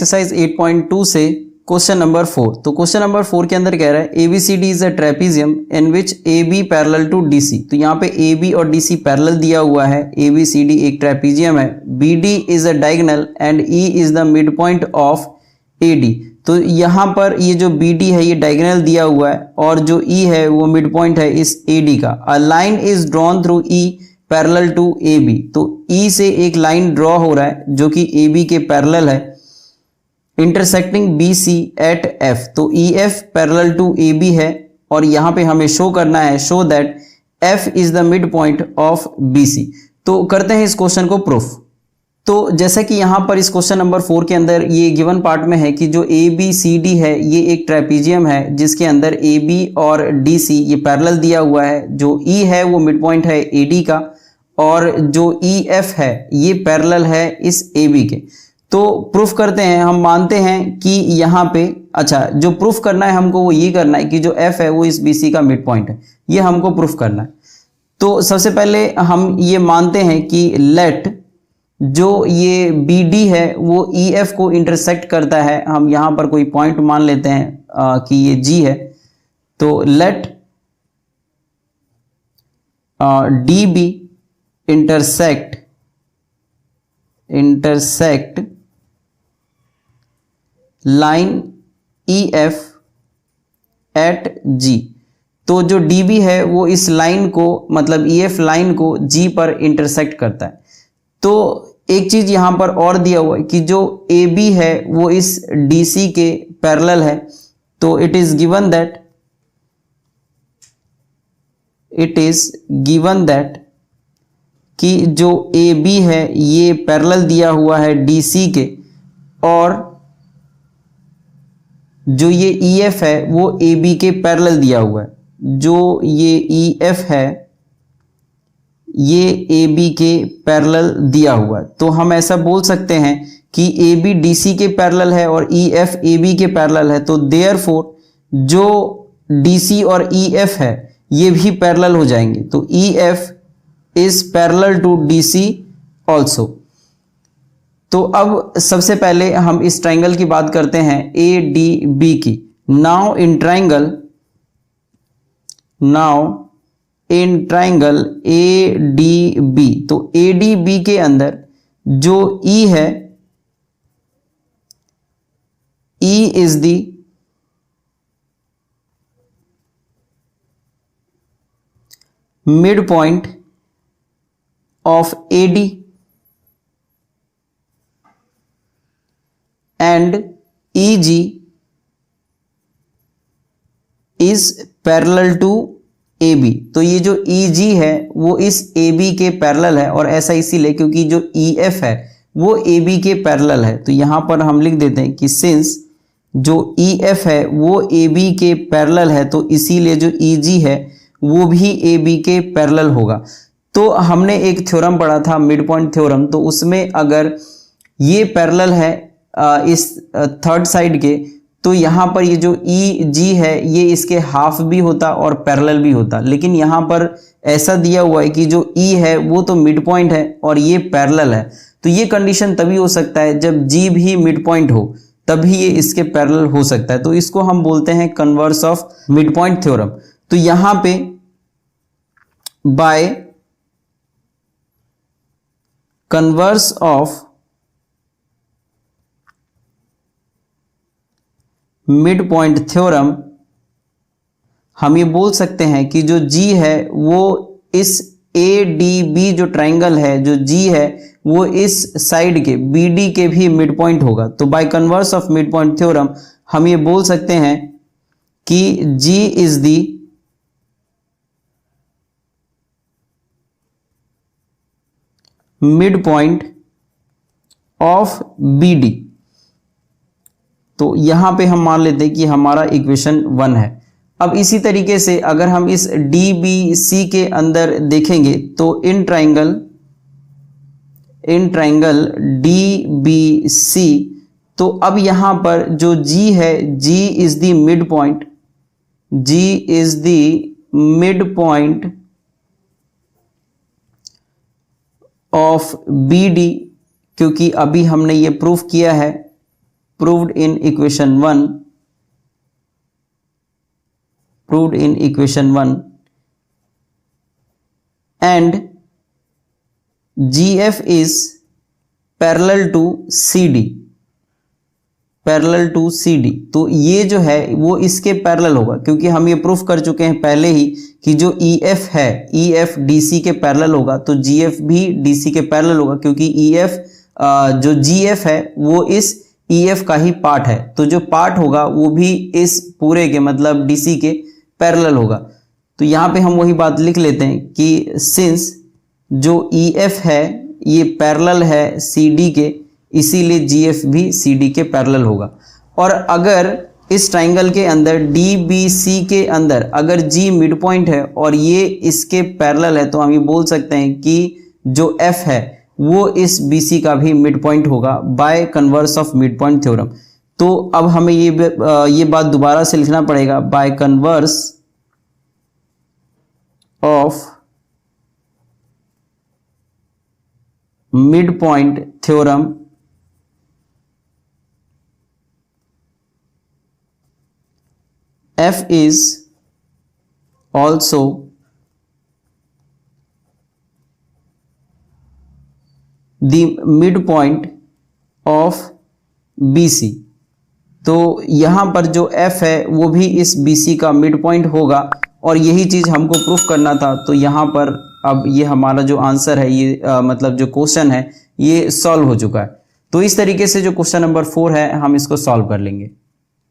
Exercise 8.2 से question number 4। तो question number 4 के अंदर कह रहा है ABCD is a trapezium in which AB parallel to DC। तो यहाँ पे AB और DC पैरेलल दिया हुआ है। ABCD एक ट्रेपीजियम है। BD is a diagonal and E is the mid point of AD। तो यहाँ पर ये जो BD है ये डायगोनल दिया हुआ है और जो E है वो मिड पॉइंट है इस AD का। A line is drawn through E parallel to AB। तो E से एक लाइन ड्रॉ हो रहा है जो कि AB के पैरेलल है। Intersecting BC at F। तो EF पैरेलल टू AB है और यहां पे हमें शो करना है show that F is the mid point of BC। तो करते हैं इस क्वेश्चन को प्रूफ। तो जैसा कि यहां पर इस क्वेश्चन नंबर 4 के अंदर ये गिवन पार्ट में है कि जो ABCD है ये एक ट्रेपीजियम है जिसके अंदर AB और DC ये पैरेलल दिया हुआ है। जो E है वो मिड पॉइंट है AD का और जो EF है ये पैरेलल है इस AB के। तो प्रूफ करते हैं। हम मानते हैं कि यहाँ पे जो प्रूफ करना है हमको वो ये करना है कि जो F है वो इस BC का मिड पॉइंट है। ये हमको प्रूफ करना है। तो सबसे पहले हम ये मानते हैं कि लेट जो ये BD है वो EF को इंटरसेक्ट करता है। हम यहाँ पर कोई पॉइंट मान लेते हैं कि ये G है। तो let DB intersect line EF at G। तो जो DB है वो इस लाइन को मतलब EF लाइन को G पर इंटरसेक्ट करता है। तो एक चीज यहां पर और दिया हुआ है कि जो AB है वो इस DC के पैरेलल है। तो इट इज गिवन दैट कि जो AB है ये पैरेलल दिया हुआ है DC के और जो ये EF है वो AB के पैरेलल दिया हुआ है। जो ये EF है ये AB के पैरेलल दिया हुआ है। तो हम ऐसा बोल सकते हैं कि AB DC के पैरेलल है और EF AB के पैरेलल है। तो देयरफॉर जो DC और EF है ये भी पैरेलल हो जाएंगे। तो EF is parallel to DC also. तो अब सबसे पहले हम इस ट्राइंगल की बात करते हैं ADB की। Now in triangle ADB। तो ADB के अंदर जो E है E is the mid point of AD and EG is parallel to AB। तो ये जो EG है वो इस AB के पैरेलल है और ऐसा इसीलिए क्योंकि जो EF है वो AB के पैरेलल है। तो यहां पर हम लिख देते हैं कि सिंस जो EF है वो AB के पैरेलल है तो इसीलिए जो EG है वो भी AB के पैरेलल होगा। तो हमने एक थ्योरम पढ़ा था मिड पॉइंट थ्योरम। तो उसमें अगर ये पैरेलल है इस थर्ड साइड के तो यहां पर ये जो EG है ये इसके हाफ भी होता और पैरेलल भी होता। लेकिन यहां पर ऐसा दिया हुआ है कि जो E है वो तो मिड पॉइंट है और ये पैरेलल है। तो ये कंडीशन तभी हो सकता है जब G भी मिड पॉइंट हो तभी ये इसके पैरेलल हो सकता है। तो इसको हम बोलते हैं converse of mid point theorem. तो यहां पे by converse of mid point theorem हम ये बोल सकते हैं कि जो G है वो इस ADB जो ट्राइंगल है जो G है वो इस साइड के BD के भी मिड पॉइंट होगा। तो by converse of mid point theorem हम ये बोल सकते हैं कि G is the mid point of BD। तो यहां पे हम मान लेते हैं कि हमारा इक्वेशन 1 है। अब इसी तरीके से अगर हम इस DBC के अंदर देखेंगे तो इन ट्राइंगल DBC तो अब यहां पर जो G है G is the mid point of BD क्योंकि अभी हमने ये प्रूफ किया है proved in equation 1 and GF is parallel to CD, तो ये जो है वो इसके पैरेलल होगा, क्योंकि हम ये प्रूफ कर चुके हैं पहले ही कि जो EF है, EF DC के पैरेलल होगा, तो GF भी DC के पैरेलल होगा, क्योंकि EF जो GF है वो इस EF का ही पार्ट है, तो जो पार्ट होगा वो भी इस पूरे के मतलब DC के पैरेलल होगा। तो यहाँ पे हम वही बात लिख लेते हैं कि सिंस जो EF है ये पैरेलल है CD के, इसीलिए GF भी CD के पैरेलल होगा। और अगर इस ट्राइंगल के अंदर DBC के अंदर अगर G मिड पॉइंट है और ये इसके पैरेलल है, तो हम ये बोल सकते हैं कि जो F है वो इस BC का भी मिड पॉइंट होगा by converse of mid point theorem. तो अब हमें ये बात दोबारा से लिखना पड़ेगा, by converse of mid point theorem F is also the midpoint of BC। तो यहाँ पर जो F है वो भी इस BC का मिड पॉइंट होगा, और यही चीज़ हमको प्रूफ करना था। तो यहाँ पर अब ये हमारा जो आंसर है ये मतलब जो क्वेश्चन है ये सॉल्व हो चुका है। तो इस तरीके से जो क्वेश्चन नंबर 4 है हम इसको सॉल्व कर लेंगे।